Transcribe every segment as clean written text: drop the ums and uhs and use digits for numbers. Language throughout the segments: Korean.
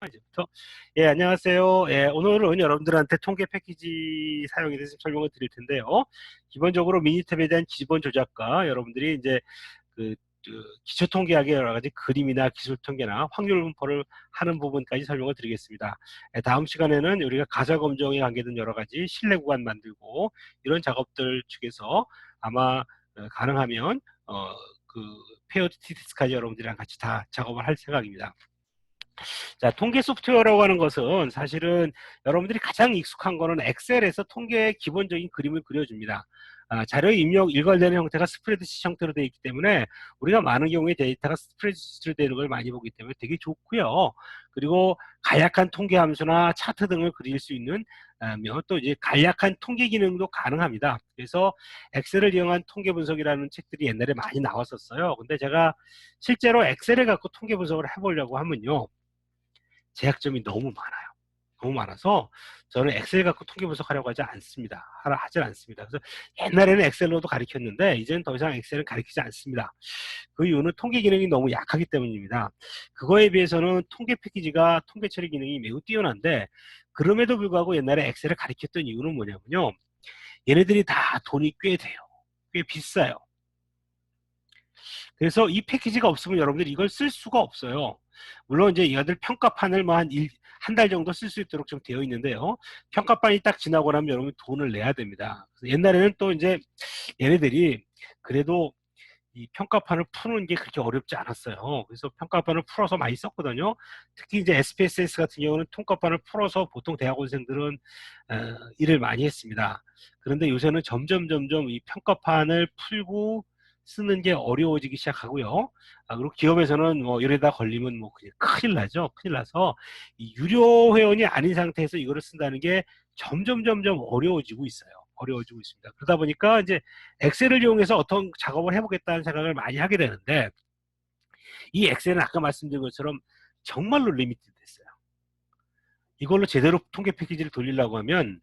이제부터. 예, 안녕하세요. 예, 오늘은 여러분들한테 통계 패키지 사용에 대해서 설명을 드릴 텐데요. 기본적으로 미니탭에 대한 기본 조작과 여러분들이 이제 그 기초 통계학의 여러 가지 그림이나 기술 통계나 확률 분포를 하는 부분까지 설명을 드리겠습니다. 예, 다음 시간에는 우리가 가설 검정에 관계된 여러 가지 신뢰 구간 만들고 이런 작업들 측에서 아마 가능하면 그 페어티 테스트까지 여러분들이랑 같이 다 작업을 할 생각입니다. 자, 통계 소프트웨어라고 하는 것은 사실은 여러분들이 가장 익숙한 거는 엑셀에서 통계의 기본적인 그림을 그려줍니다. 자료 입력, 일괄되는 형태가 스프레드시트 형태로 되어 있기 때문에 우리가 많은 경우에 데이터가 스프레드시트로 되는 걸 많이 보기 때문에 되게 좋고요. 그리고 간략한 통계 함수나 차트 등을 그릴 수 있는 또 이제 간략한 통계 기능도 가능합니다. 그래서 엑셀을 이용한 통계 분석이라는 책들이 옛날에 많이 나왔었어요. 근데 제가 실제로 엑셀을 갖고 통계 분석을 해보려고 하면요. 제약점이 너무 많아요. 너무 많아서 저는 엑셀 갖고 통계 분석하려고 하질 않습니다. 그래서 옛날에는 엑셀로도 가르쳤는데 이제는 더 이상 엑셀은 가르치지 않습니다. 그 이유는 통계 기능이 너무 약하기 때문입니다. 그거에 비해서는 통계 패키지가 통계 처리 기능이 매우 뛰어난데 그럼에도 불구하고 옛날에 엑셀을 가르쳤던 이유는 뭐냐면요. 얘네들이 다 돈이 꽤 돼요. 꽤 비싸요. 그래서 이 패키지가 없으면 여러분들이 이걸 쓸 수가 없어요. 물론 이제 얘들 평가판을 뭐 한 달 정도 쓸 수 있도록 좀 되어 있는데요. 평가판이 딱 지나고 나면 여러분이 돈을 내야 됩니다. 옛날에는 또 이제 얘네들이 그래도 이 평가판을 푸는 게 그렇게 어렵지 않았어요. 그래서 평가판을 풀어서 많이 썼거든요. 특히 이제 SPSS 같은 경우는 평가판을 풀어서 보통 대학원생들은 일을 많이 했습니다. 그런데 요새는 점점 이 평가판을 풀고 쓰는 게 어려워지기 시작하고요. 그리고 기업에서는 뭐 이러다 걸리면 뭐 그냥 큰일 나죠. 큰일 나서 이 유료 회원이 아닌 상태에서 이거를 쓴다는 게 점점 어려워지고 있어요. 어려워지고 있습니다. 그러다 보니까 이제 엑셀을 이용해서 어떤 작업을 해보겠다는 생각을 많이 하게 되는데 이 엑셀은 아까 말씀드린 것처럼 정말로 리미티드 됐어요. 이걸로 제대로 통계 패키지를 돌리려고 하면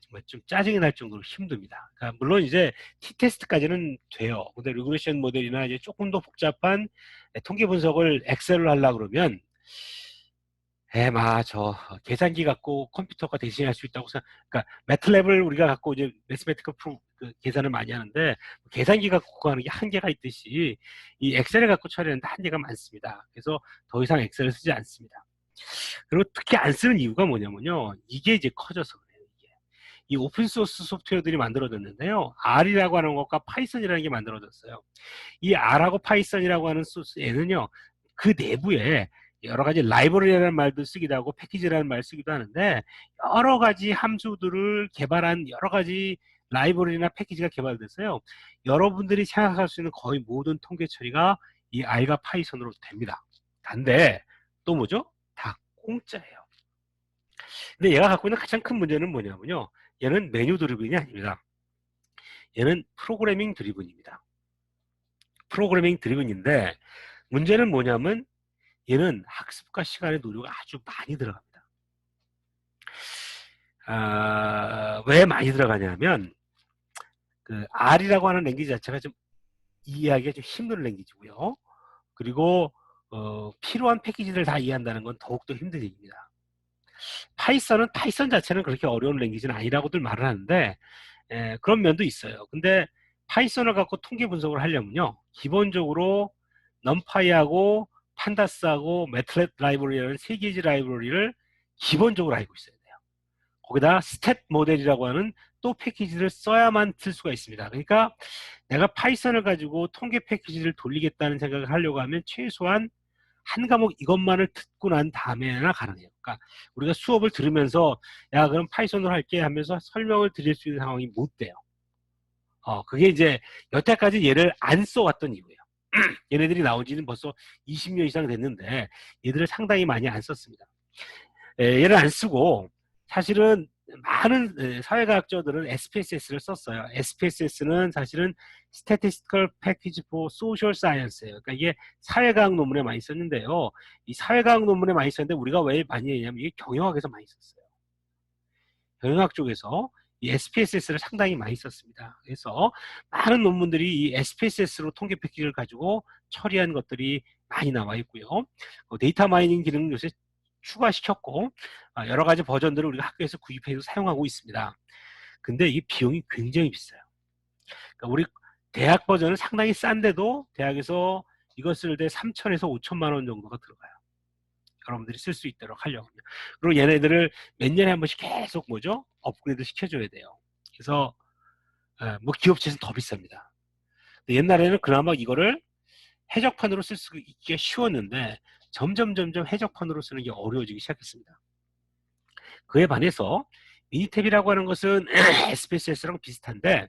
정말 좀 짜증이 날 정도로 힘듭니다. 그러니까 물론 이제 T-테스트까지는 돼요. 근데 리그레션 모델이나 이제 조금 더 복잡한 통계 분석을 엑셀로 하려고 그러면 저 계산기 갖고 컴퓨터가 대신할 수 있다고 생각. 그러니까 매트랩을 우리가 갖고 이제 매스매티컬 그 계산을 많이 하는데 계산기 갖고 하는 게 한계가 있듯이 이 엑셀을 갖고 처리하는데 한계가 많습니다. 그래서 더 이상 엑셀을 쓰지 않습니다. 그리고 특히 안 쓰는 이유가 뭐냐면요. 이게 이제 커져서 그래요. 이게. 이 오픈소스 소프트웨어들이 만들어졌는데요. R이라고 하는 것과 파이썬이라는 게 만들어졌어요. 이 R하고 파이썬이라고 하는 소스에는요. 그 내부에 여러 가지 라이브러리라는 말도 쓰기도 하고 패키지라는 말 쓰기도 하는데 여러 가지 함수들을 개발한 여러 가지 라이브러리나 패키지가 개발돼서요. 여러분들이 생각할 수 있는 거의 모든 통계 처리가 이 R과 파이썬으로 됩니다. 단데 또 뭐죠? 다 공짜예요. 근데 얘가 갖고 있는 가장 큰 문제는 뭐냐면요. 얘는 메뉴 드리븐이 아닙니다. 얘는 프로그래밍 드리븐입니다. 프로그래밍 드리븐인데 문제는 뭐냐면 얘는 학습과 시간의 노력이 아주 많이 들어갑니다. 왜 많이 들어가냐면 그 R이라고 하는 랭귀지 자체가 좀 이해하기가 좀 힘든 랭귀지고요. 그리고 필요한 패키지를 다 이해한다는 건 더욱더 힘든 얘기입니다. 파이썬은 파이썬 자체는 그렇게 어려운 랭귀지는 아니라고들 말을 하는데 그런 면도 있어요. 근데 파이썬을 갖고 통계 분석을 하려면요. 기본적으로 넘파이하고 판다스하고 매트랩 라이브러리라는 세 개의 라이브러리를 기본적으로 알고 있어야 돼요. 거기다 스탯 모델이라고 하는 또 패키지를 써야만 쓸 수가 있습니다. 그러니까 내가 파이썬을 가지고 통계 패키지를 돌리겠다는 생각을 하려고 하면 최소한 한 과목 이것만을 듣고 난 다음에나 가능해요. 그러니까 우리가 수업을 들으면서 야 그럼 파이썬으로 할게 하면서 설명을 드릴 수 있는 상황이 못 돼요. 그게 이제 여태까지 얘를 안 써왔던 이유예요. 얘네들이 나온 지는 벌써 20년 이상 됐는데 얘들을 상당히 많이 안 썼습니다. 얘를 안 쓰고 사실은 많은 사회과학자들은 SPSS를 썼어요. SPSS는 사실은 Statistical Package for Social Science예요. 그러니까 이게 사회과학 논문에 많이 썼는데요. 이 사회과학 논문에 많이 썼는데 우리가 왜 많이 했냐면 이게 경영학에서 많이 썼어요. 경영학 쪽에서 이 SPSS를 상당히 많이 썼습니다. 그래서 많은 논문들이 이 SPSS로 통계 패키지를 가지고 처리한 것들이 많이 나와 있고요. 데이터 마이닝 기능을 요새 추가시켰고 여러 가지 버전들을 우리가 학교에서 구입해서 사용하고 있습니다. 근데 이 비용이 굉장히 비싸요. 그러니까 우리 대학 버전은 상당히 싼데도 대학에서 이것 쓸 때 3천에서 5천만 원 정도가 들어가요. 여러분들이 쓸 수 있도록 하려고요. 그리고 얘네들을 몇 년에 한 번씩 계속 뭐죠? 업그레이드 시켜줘야 돼요. 그래서 뭐 기업체에서는 더 비쌉니다. 옛날에는 그나마 이거를 해적판으로 쓸 수 있기가 쉬웠는데 점점 해적판으로 쓰는 게 어려워지기 시작했습니다. 그에 반해서 미니탭이라고 하는 것은 SPSS랑 비슷한데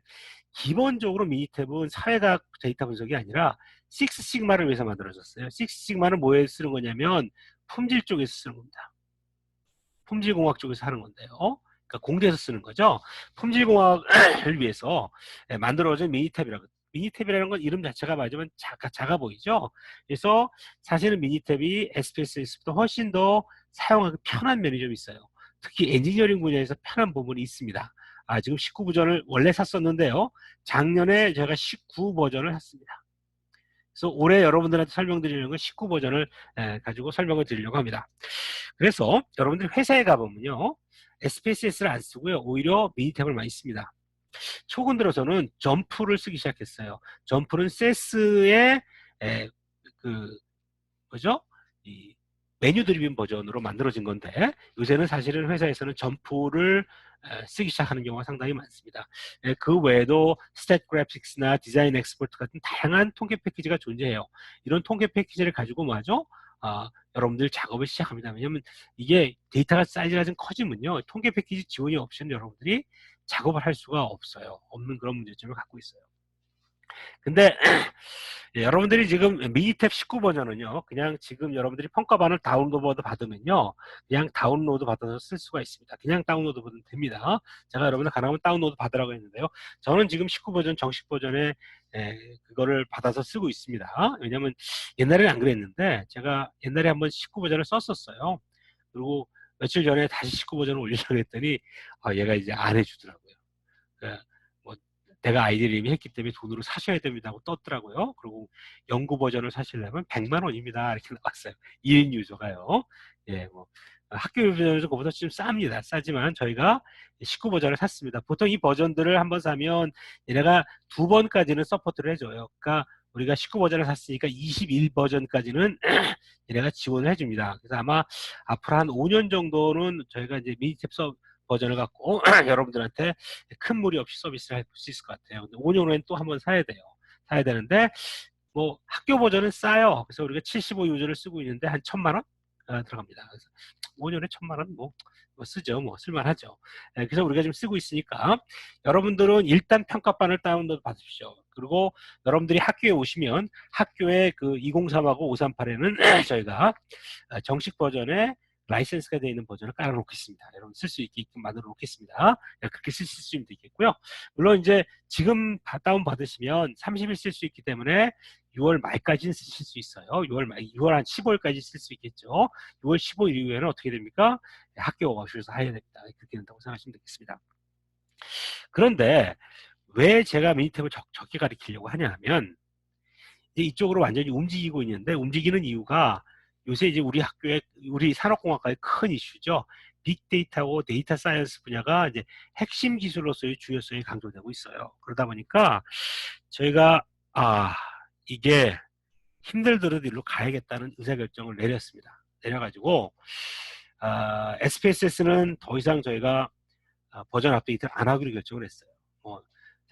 기본적으로 미니탭은 사회과학 데이터 분석이 아니라 식스시그마를 위해서 만들어졌어요. 식스시그마는 뭐에 쓰는 거냐면 품질 쪽에서 쓰는 겁니다. 품질공학 쪽에서 하는 건데요. 그러니까 공대에서 쓰는 거죠. 품질공학을 위해서 만들어진 미니탭이라고. 미니탭이라는 건 이름 자체가 맞으면 작아 보이죠. 그래서 사실은 미니탭이 SPSS보다 훨씬 더 사용하기 편한 면이 좀 있어요. 특히 엔지니어링 분야에서 편한 부분이 있습니다. 지금 19 버전을 원래 샀었는데요. 작년에 제가 19 버전을 샀습니다. 그래서 올해 여러분들한테 설명드리는 건 19 버전을 가지고 설명을 드리려고 합니다. 그래서 여러분들이 회사에 가보면요. SPSS를 안 쓰고요. 오히려 미니탭을 많이 씁니다. 최근 들어서는 점프를 쓰기 시작했어요. 점프는 세스의 그 뭐죠? 이 메뉴 드리븐 버전으로 만들어진 건데 요새는 사실은 회사에서는 점프를 쓰기 시작하는 경우가 상당히 많습니다. 그 외에도 스탯 그래픽스나 디자인 엑스포트 같은 다양한 통계 패키지가 존재해요. 이런 통계 패키지를 가지고 뭐하죠? 여러분들 작업을 시작합니다. 왜냐하면 이게 데이터가 사이즈가 좀 커지면요. 통계 패키지 지원이 없이는 여러분들이 작업을 할 수가 없어요. 없는 그런 문제점을 갖고 있어요. 근데 여러분들이 지금 미니탭 19 버전은요. 그냥 지금 여러분들이 평가반을 다운로드 받으면요. 그냥 다운로드 받아서 쓸 수가 있습니다. 그냥 다운로드 받으면 됩니다. 제가 여러분들 가능하면 다운로드 받으라고 했는데요. 저는 지금 19 버전 정식 버전에 그거를 받아서 쓰고 있습니다. 왜냐면 옛날에는 안 그랬는데 제가 옛날에 한번 19 버전을 썼었어요. 그리고 며칠 전에 다시 19 버전을 올리려고 했더니 얘가 이제 안 해주더라고요. 그러니까 뭐 내가 아이디를 이미 했기 때문에 돈으로 사셔야 됩니다 하고 떴더라고요. 그리고 연구 버전을 사시려면 100만 원입니다. 이렇게 나왔어요. 1인 유저가요. 예, 뭐 학교 버전은 그거보다 좀 쌉니다. 싸지만 저희가 19 버전을 샀습니다. 보통 이 버전들을 한번 사면 얘네가 2번까지는 서포트를 해줘요. 그러니까 우리가 19 버전을 샀으니까 21 버전까지는 얘네가 지원을 해줍니다. 그래서 아마 앞으로 한 5년 정도는 저희가 이제 미니탭 버전을 갖고 여러분들한테 큰 무리 없이 서비스를 할 수 있을 것 같아요. 근데 5년 후엔 또 한번 사야 돼요. 사야 되는데 뭐 학교 버전은 싸요. 그래서 우리가 75 유저를 쓰고 있는데 한 1,000만 원 들어갑니다. 그래서 5년에 1,000만 원 뭐 쓰죠. 뭐 쓸만하죠. 그래서 우리가 지금 쓰고 있으니까 여러분들은 일단 평가반을 다운로드 받으십시오. 그리고 여러분들이 학교에 오시면 학교에 그 203하고 538에는 저희가 정식 버전의 라이센스가 되어 있는 버전을 깔아놓겠습니다. 여러분 쓸 수 있게끔 만들어 놓겠습니다. 그렇게 쓰실 수 있겠고요. 물론 이제 지금 다운 받으시면 30일 쓸 수 있기 때문에 6월 말까지는 쓰실 수 있어요. 6월 한 15일까지 쓸 수 있겠죠. 6월 15일 이후에는 어떻게 됩니까? 학교 오셔서 해야 됩니다. 그렇게 된다고 생각하시면 되겠습니다. 그런데 왜 제가 미니탭을 적게 가리키려고 하냐 하면 이쪽으로 완전히 움직이고 있는데 움직이는 이유가 요새 이제 우리 학교에 우리 산업공학과의 큰 이슈죠. 빅데이터고 데이터 사이언스 분야가 이제 핵심 기술로서의 중요성이 강조되고 있어요. 그러다 보니까 저희가 이게 힘들더라도 일로 가야겠다는 의사결정을 내렸습니다. 내려가지고 SPSS는 더 이상 저희가 버전 업데이트를 안 하기로 결정을 했어요.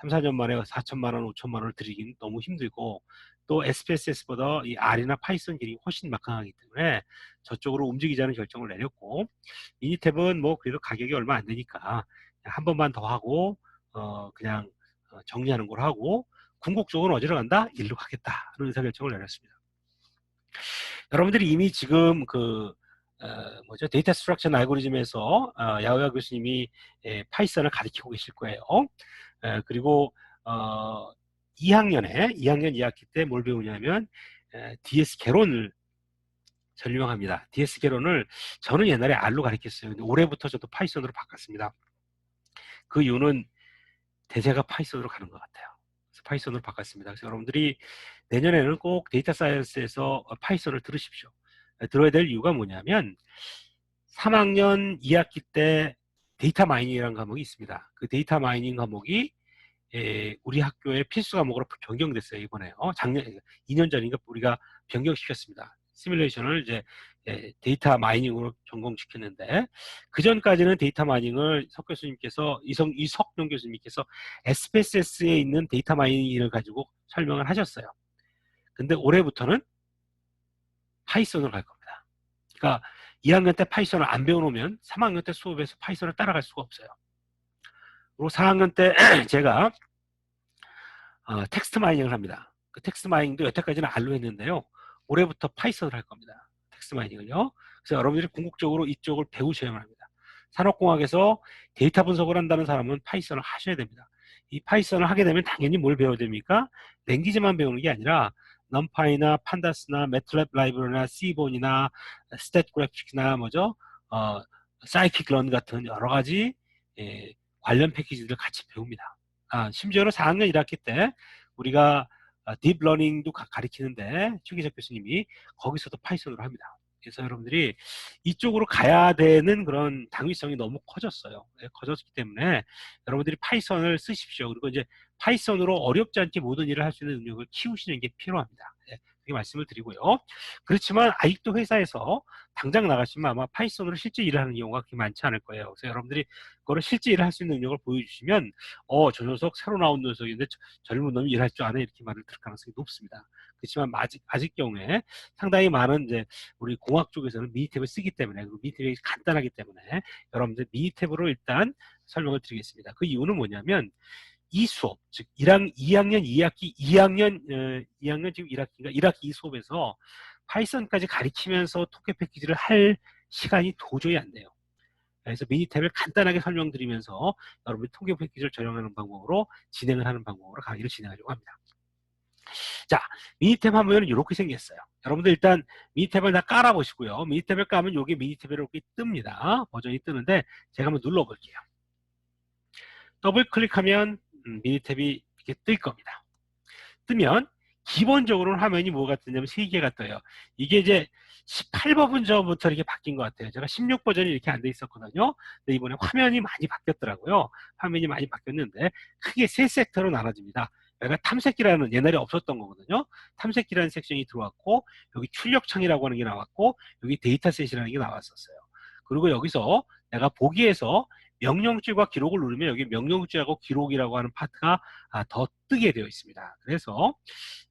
3, 4년 만에 4천만 원, 5천만 원을 드리긴 너무 힘들고 또 SPSS보다 이 R이나 파이썬 길이 훨씬 막강하기 때문에 저쪽으로 움직이자는 결정을 내렸고 미니탭은 뭐 그래도 가격이 얼마 안 되니까 한 번만 더 하고 그냥 정리하는 걸 하고 궁극적으로 어디로 간다? 일로 가겠다 하는 의사결정을 내렸습니다. 여러분들이 이미 지금 데이터 스트럭처 알고리즘에서 야오야 교수님이 파이썬을 가르치고 계실 거예요. 그리고 2학년 2학기 때 뭘 배우냐면 DS 개론을 설명합니다. DS 개론을 저는 옛날에 R로 가르쳤어요. 근데 올해부터 저도 파이썬으로 바꿨습니다. 그 이유는 대세가 파이썬으로 가는 것 같아요. 그래서 파이썬으로 바꿨습니다. 그래서 여러분들이 내년에는 꼭 데이터 사이언스에서 파이썬을 들으십시오. 들어야 될 이유가 뭐냐면 3학년 2학기 때 데이터 마이닝이라는 과목이 있습니다. 그 데이터 마이닝 과목이 우리 학교의 필수 과목으로 변경됐어요. 이번에 작년 2년 전인가 우리가 변경시켰습니다. 시뮬레이션을 이제 데이터 마이닝으로 전공시켰는데, 그 전까지는 데이터 마이닝을 석 교수님께서 이석룡 교수님께서 SPSS에 있는 데이터 마이닝을 가지고 설명을 하셨어요. 근데 올해부터는 파이썬으로 갈 겁니다. 그러니까 2학년 때 파이썬을 안 배워놓으면 3학년 때 수업에서 파이썬을 따라갈 수가 없어요. 그리고 4학년 때 제가 텍스트 마이닝을 합니다. 그 텍스트 마이닝도 여태까지는 R로 했는데요. 올해부터 파이썬을 할 겁니다. 텍스트 마이닝을요. 그래서 여러분들이 궁극적으로 이쪽을 배우셔야만 합니다. 산업공학에서 데이터 분석을 한다는 사람은 파이썬을 하셔야 됩니다. 이 파이썬을 하게 되면 당연히 뭘 배워야 됩니까? 랭귀지만 배우는 게 아니라 넘파이나 판다스나 매틀랩 라이브러리나 C본이나 스탯 그래픽이나 뭐죠? 사이킥런 같은 여러 가지 관련 패키지들을 같이 배웁니다. 심지어는 4학년 1학기 때 우리가 딥러닝도 가르치는데 최기석 교수님이 거기서도 파이썬으로 합니다. 그래서 여러분들이 이쪽으로 가야 되는 그런 당위성이 너무 커졌어요. 커졌기 때문에 여러분들이 파이썬을 쓰십시오. 그리고 이제 파이썬으로 어렵지 않게 모든 일을 할 수 있는 능력을 키우시는 게 필요합니다. 그렇게 말씀을 드리고요. 그렇지만 아직도 회사에서 당장 나가시면 아마 파이썬으로 실제 일을 하는 경우가 그렇게 많지 않을 거예요. 그래서 여러분들이 그거를 실제 일을 할 수 있는 능력을 보여주시면 저 녀석 새로 나온 녀석인데 젊은 놈이 일할 줄 아네, 이렇게 말을 들을 가능성이 높습니다. 그렇지만 아직 경우에 상당히 많은 이제 우리 공학 쪽에서는 미니탭을 쓰기 때문에, 그리고 미니탭이 간단하기 때문에 여러분들 미니탭으로 일단 설명을 드리겠습니다. 그 이유는 뭐냐면 이 수업, 즉 2학년 2학기 2학년 지금 1학기인가 1학기 이 수업에서 파이썬까지 가리키면서 통계 패키지를 할 시간이 도저히 안 돼요. 그래서 미니탭을 간단하게 설명드리면서 여러분이 통계 패키지를 적용하는 방법으로 진행을 하는 방법으로 강의를 진행하려고 합니다. 자, 미니탭 하면은 이렇게 생겼어요. 여러분들 일단 미니탭을 다 깔아보시고요. 미니탭을 까면 여기 미니탭이 이렇게 뜹니다. 버전이 뜨는데 제가 한번 눌러볼게요. 더블 클릭하면 미니탭이 이렇게 뜰 겁니다. 뜨면 기본적으로는 화면이 뭐가 뜨냐면 3개가 떠요. 이게 이제 18번 전부터 이렇게 바뀐 것 같아요. 제가 16버전이 이렇게 안 돼 있었거든요. 근데 이번에 화면이 많이 바뀌었더라고요. 화면이 많이 바뀌었는데 크게 3섹터로 나눠집니다. 여기가 탐색기라는, 옛날에 없었던 거거든요. 탐색기라는 섹션이 들어왔고, 여기 출력창이라고 하는 게 나왔고, 여기 데이터셋이라는 게 나왔었어요. 그리고 여기서 내가 보기에서 명령줄과 기록을 누르면 여기 명령줄하고 기록이라고 하는 파트가 더 뜨게 되어 있습니다. 그래서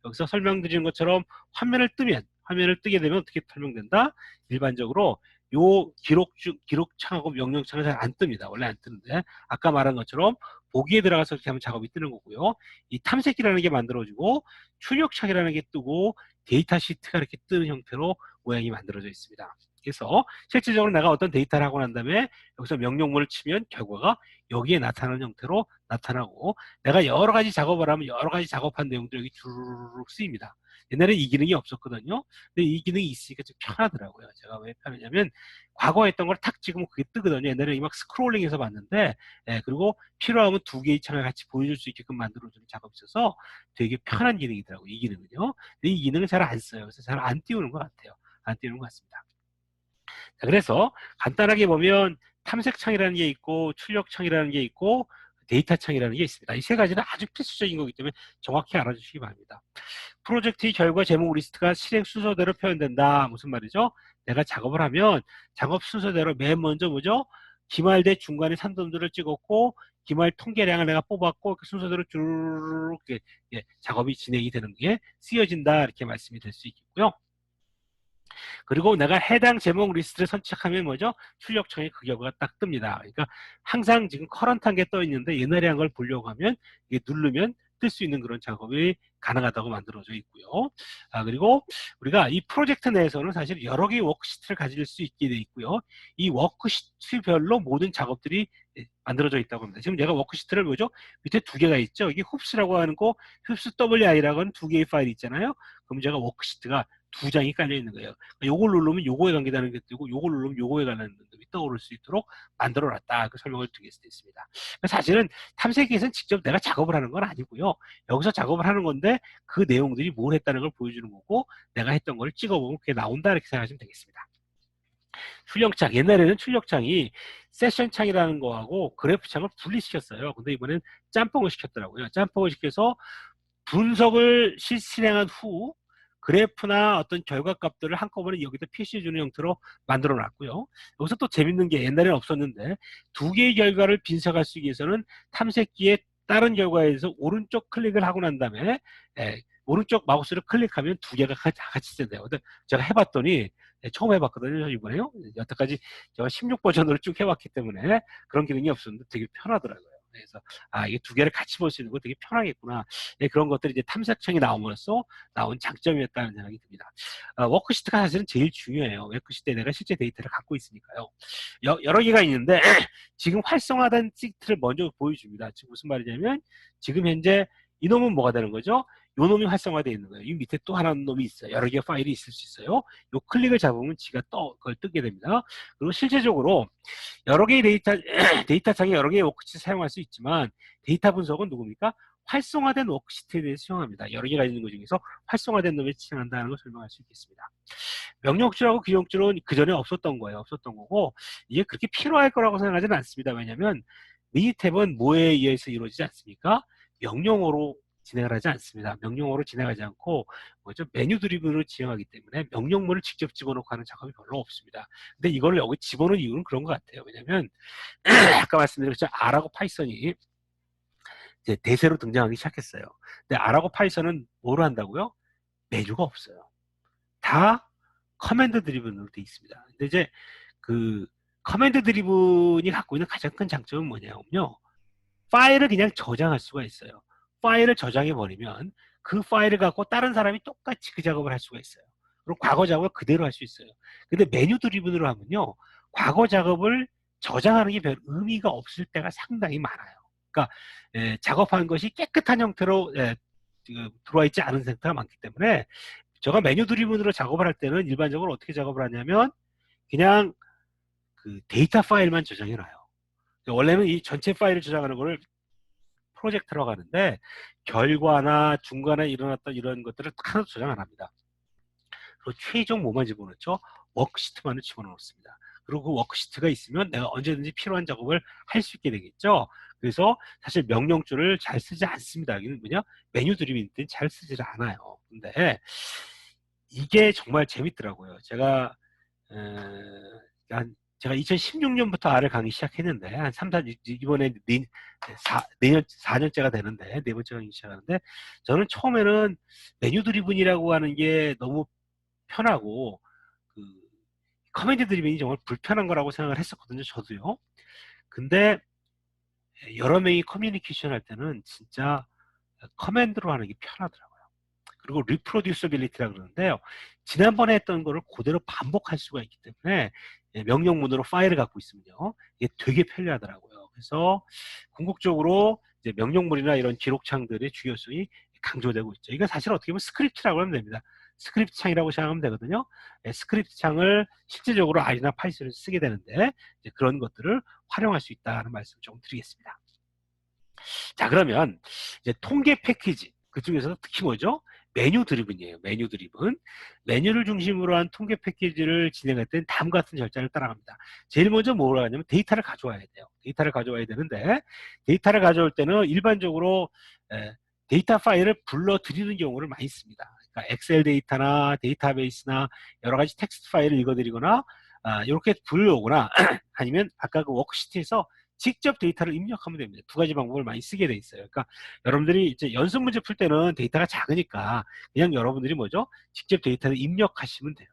여기서 설명드리는 것처럼 화면을 뜨게 되면 어떻게 설명된다? 일반적으로 요 기록창하고 명령창은 잘 안 뜹니다. 원래 안 뜨는데 아까 말한 것처럼 보기에 들어가서 이렇게 하면 작업이 뜨는 거고요. 이 탐색기라는 게 만들어지고 출력창이라는 게 뜨고 데이터 시트가 이렇게 뜨는 형태로 모양이 만들어져 있습니다. 그래서 실질적으로 내가 어떤 데이터를 하고 난 다음에 여기서 명령문을 치면 결과가 여기에 나타나는 형태로 나타나고, 내가 여러 가지 작업을 하면 여러 가지 작업한 내용도 여기 주르륵 쓰입니다. 옛날에 이 기능이 없었거든요. 근데 이 기능이 있으니까 좀 편하더라고요. 제가 왜 편하냐면 과거에 했던 걸 탁 찍으면 그게 뜨거든요. 옛날에 막 스크롤링해서 봤는데, 그리고 필요하면 2개의 창을 같이 보여줄 수 있게끔 만들어주는 작업이 있어서 되게 편한 기능이더라고요. 이 기능은요. 근데 이 기능은 잘 안 써요. 그래서 잘 안 띄우는 것 같아요. 안 띄우는 것 같습니다. 자, 그래서 간단하게 보면 탐색창이라는 게 있고 출력창이라는 게 있고 데이터창이라는 게 있습니다. 이 세 가지는 아주 필수적인 거기 때문에 정확히 알아주시기 바랍니다. 프로젝트의 결과 제목 리스트가 실행 순서대로 표현된다. 무슨 말이죠? 내가 작업을 하면 작업 순서대로 맨 먼저 뭐죠? 기말대 중간에 산점들을 찍었고 기말 통계량을 내가 뽑았고 그 순서대로 쭉 작업이 진행이 되는 게 쓰여진다, 이렇게 말씀이 될 수 있겠고요. 그리고 내가 해당 제목 리스트를 선착하면 뭐죠? 출력창에 그 결과가 딱 뜹니다. 그러니까 항상 지금 커런트한 게 떠 있는데 옛날에 한 걸 보려고 하면 이게 누르면 뜰 수 있는 그런 작업이 가능하다고 만들어져 있고요. 그리고 우리가 이 프로젝트 내에서는 사실 여러 개의 워크시트를 가질 수 있게 돼 있고요. 이 워크시트별로 모든 작업들이 만들어져 있다고 합니다. 지금 제가 워크시트를 보죠. 밑에 2개가 있죠. 이게 흡수라고 하는 거, 흡수 WI라고 하는 2개의 파일이 있잖아요. 그럼 제가 워크시트가 두 장이 깔려 있는 거예요. 요걸 누르면 요거에 관계되는 게 뜨고 요걸 누르면 요거에 관한 놈이 떠오를 수 있도록 만들어 놨다. 그 설명을 드리겠습니다. 사실은 탐색기에서는 직접 내가 작업을 하는 건 아니고요. 여기서 작업을 하는 건데 그 내용들이 뭘 했다는 걸 보여주는 거고 내가 했던 걸 찍어보면 그게 나온다 이렇게 생각하시면 되겠습니다. 출력창, 옛날에는 출력창이 세션창이라는 거하고 그래프창을 분리시켰어요. 근데 이번엔 짬뽕을 시켰더라고요. 짬뽕을 시켜서 분석을 실행한 후 그래프나 어떤 결과값들을 한꺼번에 여기다 표시해주는 형태로 만들어 놨고요. 여기서 또 재밌는 게 옛날에는 없었는데 두 개의 결과를 분석할 수 있기 위해서는 탐색기에 다른 결과에서 오른쪽 클릭을 하고 난 다음에 오른쪽 마우스를 클릭하면 두 개가 같이 된대요. 근데 제가 해봤더니 처음 해봤거든요. 이번에요. 여태까지 제가 16 버전으로 쭉 해왔기 때문에 그런 기능이 없었는데 되게 편하더라고요. 그래서 이게 두 개를 같이 볼 수 있는 거 되게 편하겠구나. 그런 것들이 이제 탐색창이 나옴으로써 나온 장점이었다는 생각이 듭니다. 워크시트가 사실은 제일 중요해요. 워크시트에 내가 실제 데이터를 갖고 있으니까요. 여러 개가 있는데 지금 활성화된 시트를 먼저 보여줍니다. 지금 무슨 말이냐면 지금 현재 이놈은 뭐가 되는 거죠? 요 놈이 활성화되어 있는 거예요. 이 밑에 또 하나 놈이 있어요. 여러 개의 파일이 있을 수 있어요. 요 클릭을 잡으면 지가 그걸 뜨게 됩니다. 그리고 실제적으로 여러 개의 데이터 창에 여러 개의 워크시트 사용할 수 있지만 데이터 분석은 누굽니까? 활성화된 워크시트에 대해서 사용합니다. 여러 개가 있는 것 중에서 활성화된 놈에 지칭한다는 걸 설명할 수 있겠습니다. 명령줄하고 규정줄은 그 전에 없었던 거예요. 없었던 거고 이게 그렇게 필요할 거라고 생각하지는 않습니다. 왜냐하면 미니탭은 뭐에 의해서 이루어지지 않습니까? 명령어로 진행을 하지 않습니다. 명령어로 진행하지 않고 메뉴 드리븐으로 진행하기 때문에 명령문을 직접 집어넣고 하는 작업이 별로 없습니다. 근데 이걸 여기 집어넣은 이유는 그런 것 같아요. 왜냐하면 아까 말씀드렸죠. R하고 파이썬이 이제 대세로 등장하기 시작했어요. 근데 R하고 파이썬은 뭐로 한다고요? 메뉴가 없어요. 다 커맨드 드리븐으로 돼 있습니다. 근데 이제 그 커맨드 드리븐이 갖고 있는 가장 큰 장점은 뭐냐면요. 파일을 그냥 저장할 수가 있어요. 파일을 저장해 버리면 그 파일을 갖고 다른 사람이 똑같이 그 작업을 할 수가 있어요. 그리고 과거 작업을 그대로 할 수 있어요. 근데 메뉴 드리븐으로 하면요. 과거 작업을 저장하는 게 별 의미가 없을 때가 상당히 많아요. 그러니까 작업한 것이 깨끗한 형태로 들어와 있지 않은 상태가 많기 때문에 제가 메뉴 드리븐으로 작업을 할 때는 일반적으로 어떻게 작업을 하냐면 그냥 그 데이터 파일만 저장해 놔요. 원래는 이 전체 파일을 저장하는 거를 프로젝트라고 하는데 결과나 중간에 일어났던 이런 것들을 하나도 저장 안 합니다. 그리고 최종 뭐만 집어넣죠? 워크시트만을 집어넣습니다. 그리고 그 워크시트가 있으면 내가 언제든지 필요한 작업을 할 수 있게 되겠죠. 그래서 사실 명령줄을 잘 쓰지 않습니다. 여기는 뭐냐? 메뉴 드리븐 때는 잘 쓰지 않아요. 근데 이게 정말 재밌더라고요. 제가 제가 2016년부터 R을 강의 시작했는데 한 3, 4, 이번에 내년 4년째가 되는데 네 번째 강의 시작하는데 저는 처음에는 메뉴 드리븐이라고 하는 게 너무 편하고 그 커맨드 드리븐이 정말 불편한 거라고 생각을 했었거든요. 저도요. 근데 여러 명이 커뮤니케이션 할 때는 진짜 커맨드로 하는 게 편하더라고요. 그리고 리프로듀서빌리티라고 그러는데요. 지난번에 했던 거를 그대로 반복할 수가 있기 때문에 명령문으로 파일을 갖고 있으면요. 이게 되게 편리하더라고요. 그래서 궁극적으로 이제 명령문이나 이런 기록창들의 중요성이 강조되고 있죠. 이건 사실 어떻게 보면 스크립트라고 하면 됩니다. 스크립트 창이라고 생각하면 되거든요. 스크립트 창을 실제적으로 R이나 파이썬을 쓰게 되는데 그런 것들을 활용할 수 있다는 말씀을 좀 드리겠습니다. 자, 그러면 이제 통계 패키지 그중에서도 특히 뭐죠? 메뉴 드리븐이에요. 메뉴 드리븐. 메뉴를 중심으로 한 통계 패키지를 진행할 때는 다음과 같은 절차를 따라갑니다. 제일 먼저 뭘 하냐면 데이터를 가져와야 돼요. 데이터를 가져와야 되는데 데이터를 가져올 때는 일반적으로 데이터 파일을 불러들이는 경우를 많이 씁니다. 그러니까 엑셀 데이터나 데이터베이스나 여러 가지 텍스트 파일을 읽어드리거나 이렇게 불러오거나 아니면 아까 그 워크시트에서 직접 데이터를 입력하면 됩니다. 두 가지 방법을 많이 쓰게 돼 있어요. 그러니까 여러분들이 이제 연습 문제 풀 때는 데이터가 작으니까 그냥 여러분들이 뭐죠? 직접 데이터를 입력하시면 돼요.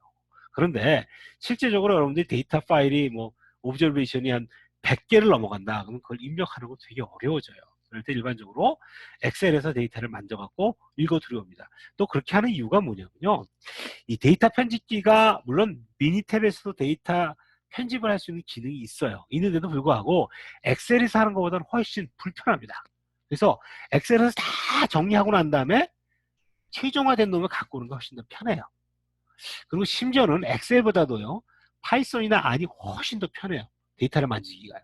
그런데 실제적으로 여러분들이 데이터 파일이 뭐 오브저베이션이 한 100개를 넘어간다. 그러면 그걸 입력하는 거 되게 어려워져요. 그럴 때 일반적으로 엑셀에서 데이터를 만져갖고 읽어 들여옵니다. 또 그렇게 하는 이유가 뭐냐면요. 이 데이터 편집기가 물론 미니탭에서도 데이터 편집을 할 수 있는 기능이 있어요. 있는데도 불구하고 엑셀에서 하는 것보다는 훨씬 불편합니다. 그래서 엑셀에서 다 정리하고 난 다음에 최종화된 놈을 갖고 오는 게 훨씬 더 편해요. 그리고 심지어는 엑셀보다도요, 파이썬이나 R이 훨씬 더 편해요. 데이터를 만지기가요.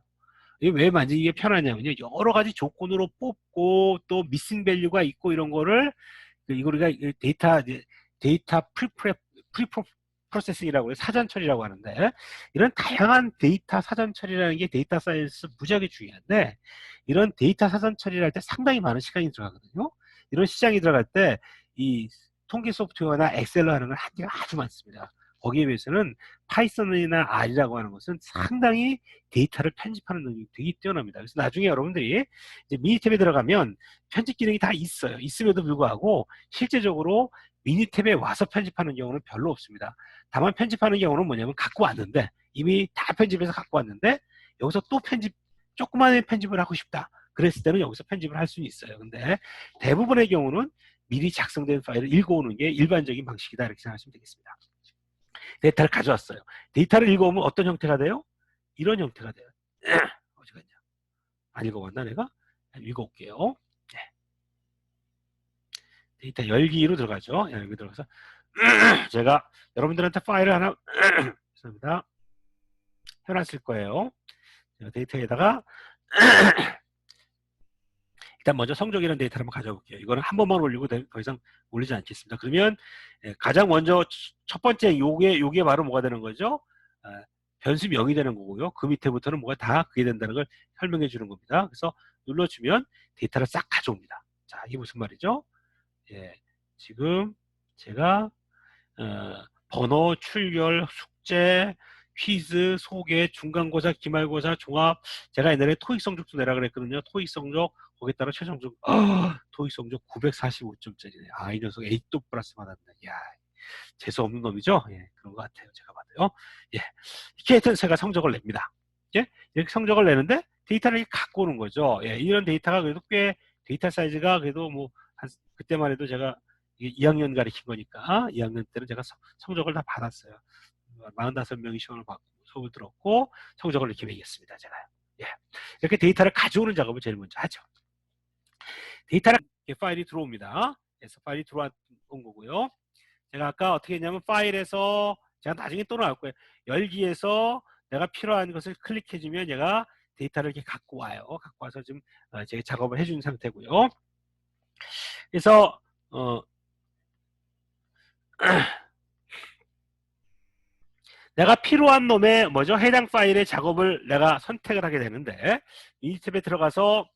이게 왜 만지기가 편하냐면요, 여러 가지 조건으로 뽑고 또 미싱 밸류가 있고 이런 거를 이거 우리가 데이터 프로세싱이라고 해요. 사전 처리라고 하는데, 이런 다양한 데이터 사전 처리라는 게 데이터 사이언스 무지하게 중요한데, 이런 데이터 사전 처리를 할 때 상당히 많은 시간이 들어가거든요. 이런 시장이 들어갈 때 이 통계 소프트웨어나 엑셀로 하는 건 한계가 아주 많습니다. 거기에 비해서는 파이썬이나 R이라고 하는 것은 상당히 데이터를 편집하는 능력이 되게 뛰어납니다. 그래서 나중에 여러분들이 이제 미니탭에 들어가면 편집 기능이 다 있어요. 있음에도 불구하고 실제적으로 미니탭에 와서 편집하는 경우는 별로 없습니다. 다만 편집하는 경우는 뭐냐면 갖고 왔는데, 이미 다 편집해서 갖고 왔는데 여기서 또 조그마한 편집을 하고 싶다. 그랬을 때는 여기서 편집을 할 수는 있어요. 근데 대부분의 경우는 미리 작성된 파일을 읽어오는 게 일반적인 방식이다, 이렇게 생각하시면 되겠습니다. 데이터를 가져왔어요. 데이터를 읽어오면 어떤 형태가 돼요? 이런 형태가 돼요. 어디 갔냐? 안 읽어봤나 내가? 읽어올게요. 네. 데이터 열기로 들어가죠. 열기 들어가서 제가 여러분들한테 파일을 하나 죄송합니다. 해놨을 거예요. 데이터에다가 일단 먼저 성적이라는 데이터를 한번 가져볼게요. 이거는 한 번만 올리고 더 이상 올리지 않겠습니다. 그러면 가장 먼저 첫 번째 요게 바로 뭐가 되는 거죠? 변수 0이 되는 거고요. 그 밑에부터는 뭐가 다 그게 된다는 걸 설명해 주는 겁니다. 그래서 눌러주면 데이터를 싹 가져옵니다. 자, 이게 무슨 말이죠? 예, 지금 제가 번호, 출결, 숙제, 퀴즈, 소개, 중간고사, 기말고사, 종합. 제가 옛날에 토익 성적도 내라 그랬거든요. 토익 성적, 거기에 따라 최종 성적. 토익 성적 945점짜리네. 아, 이 녀석 8도 플러스 받았네. 야, 재수 없는 놈이죠? 예, 그런 것 같아요. 제가 봐도요. 예, 이렇게 하여튼 제가 성적을 냅니다. 예, 이렇게 성적을 내는데 데이터를 갖고 오는 거죠. 예, 이런 데이터가 그래도 꽤 데이터 사이즈가 그래도 뭐 그때만 해도 제가 2학년 가르친 거니까 2학년 때는 제가 성적을 다 받았어요. 45명이 시험을 받고 수업을 들었고 성적을 이렇게 매겼습니다. 제가요. 예. 이렇게 데이터를 가져오는 작업을 제일 먼저 하죠. 데이터를 파일이 들어옵니다. 그래서 파일이 들어온 거고요. 제가 아까 어떻게 했냐면 파일에서 제가 나중에 또 나올 거예요. 열기에서 내가 필요한 것을 클릭해주면 얘가 데이터를 이렇게 갖고 와요. 갖고 와서 지금 제가 작업을 해준 상태고요. 그래서 내가 필요한 놈의 뭐죠? 해당 파일의 작업을 내가 선택을 하게 되는데, 미니탭에 들어가서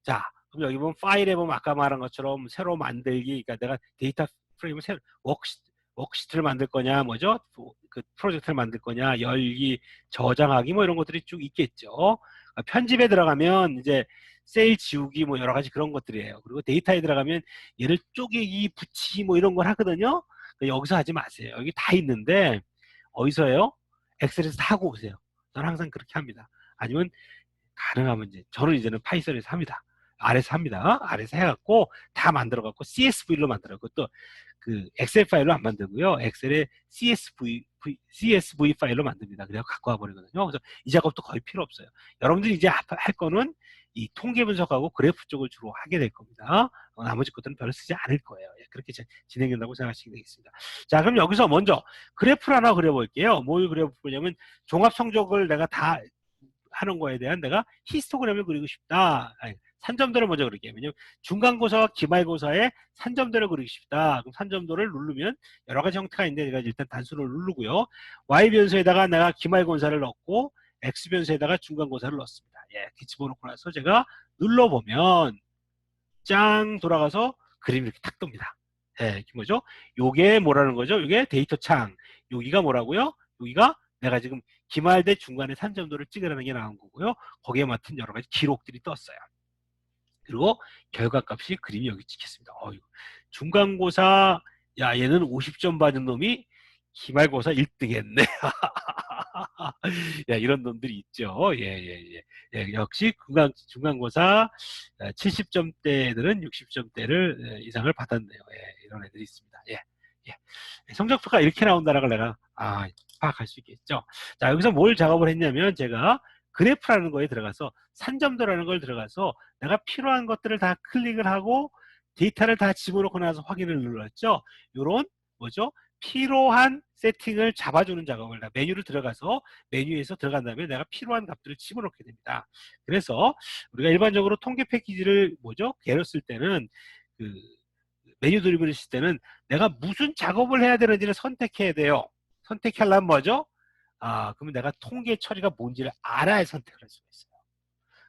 자, 그럼 여기 보면 파일에 보면 아까 말한 것처럼 새로 만들기, 그러니까 내가 데이터 프레임을 새로 워크시트를 만들 거냐, 뭐죠? 그 프로젝트를 만들 거냐, 열기, 저장하기 뭐 이런 것들이 쭉 있겠죠. 편집에 들어가면 이제 셀 지우기 뭐 여러 가지 그런 것들이에요. 그리고 데이터에 들어가면 얘를 쪼개기, 붙이기 뭐 이런 걸 하거든요. 여기서 하지 마세요. 여기 다 있는데 어디서 해요? 엑셀에서 다 하고 오세요. 저는 항상 그렇게 합니다. 아니면 가능하면 이제 저는 이제는 파이썬에서 합니다. R에서 합니다. R에서 해갖고 다 만들어갖고 CSV로 만들어갖고 또 그 엑셀 파일로 안 만들고요. 엑셀에 CSV 파일로 만듭니다. 그래서 갖고 와버리거든요. 그래서 이 작업도 거의 필요 없어요. 여러분들이 이제 할 거는 이 통계 분석하고 그래프 쪽을 주로 하게 될 겁니다. 나머지 것들은 별로 쓰지 않을 거예요. 예, 그렇게 진행된다고 생각하시면 되겠습니다. 자, 그럼 여기서 먼저 그래프를 하나 그려볼게요. 뭘 그려보냐면 종합 성적을 내가 다 하는 거에 대한 내가 히스토그램을 그리고 싶다. 아니, 산점도를 먼저 그릴게요. 왜냐면 중간고사와 기말고사에 산점도를 그리고 싶다. 그럼 산점도를 누르면 여러 가지 형태가 있는데 내가 일단 단수를 누르고요. Y변수에다가 내가 기말고사를 넣고 X변수에다가 중간고사를 넣었습니다. 예, 이렇게 집어넣고 나서 제가 눌러보면 짱 돌아가서 그림이 이렇게 탁 뜹니다. 예, 이게 뭐죠? 요게 뭐라는 거죠? 요게 데이터 창. 여기가 뭐라고요? 여기가 내가 지금 기말대 중간에 산점도를 찍으라는 게 나온 거고요. 거기에 맞춘 여러 가지 기록들이 떴어요. 그리고 결과값이 그림이 여기 찍혔습니다. 중간고사 야 얘는 50점 받은 놈이 기말고사 1등 했네. 야, 이런 놈들이 있죠. 예, 예, 예. 예, 역시 중간고사 70점대들은 60점대를 이상을 받았네요. 예, 이런 애들이 있습니다. 예, 예. 성적표가 이렇게 나온다는 걸 내가 파악할 수 있겠죠. 자, 여기서 뭘 작업을 했냐면 제가 그래프라는 거에 들어가서 산점도라는 걸 들어가서 내가 필요한 것들을 다 클릭을 하고 데이터를 다 집어넣고 나서 확인을 눌렀죠. 요런 뭐죠? 필요한 세팅을 잡아주는 작업을 메뉴를 들어가서 메뉴에서 들어간 다음에 내가 필요한 값들을 집어넣게 됩니다. 그래서 우리가 일반적으로 통계 패키지를 뭐죠? 개로 쓸 때는 그 메뉴 드리블을 쓸 때는 내가 무슨 작업을 해야 되는지를 선택해야 돼요. 선택하려면 뭐죠? 그러면 내가 통계 처리가 뭔지를 알아야 선택을 할 수가 있어요.